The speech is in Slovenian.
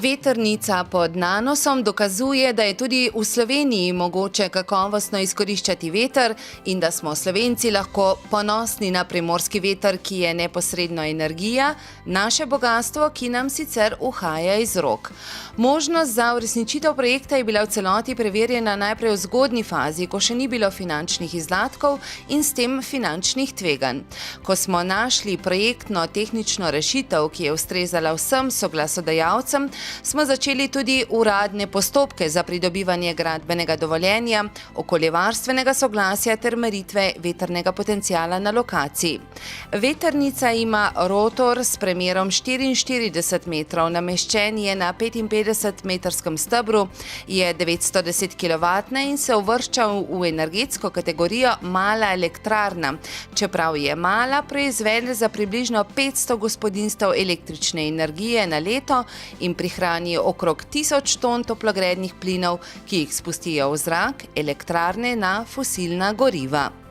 Vetrnica pod Nanosom dokazuje, da je tudi v Sloveniji mogoče kakovostno izkoriščati veter in da smo Slovenci lahko ponosni na primorski veter, ki je neposredno energija, naše bogastvo, ki nam sicer uhaja iz rok. Možnost za uresničitev projekta je bila v celoti preverjena najprej v zgodnji fazi, ko še ni bilo finančnih izdatkov in s tem finančnih tveganj. Ko smo našli projektno-tehnično rešitev, ki je ustrezala vsem soglasodajalcem, smo začeli tudi uradne postopke za pridobivanje gradbenega dovoljenja, okoljevarstvenega soglasja ter meritve vetrnega potenciala na lokaciji. Vetrnica ima rotor s premerom 44 metrov, nameščen je na 55-metrskem stebru, je 910 kW in se uvršča v energetsko kategorijo mala elektrarna. Čeprav je mala, proizvede za približno 500 gospodinjstev električne energije na leto in prihrani okrog 1000 ton toplogrednih plinov, ki jih spustijo v zrak elektrarne na fosilna goriva.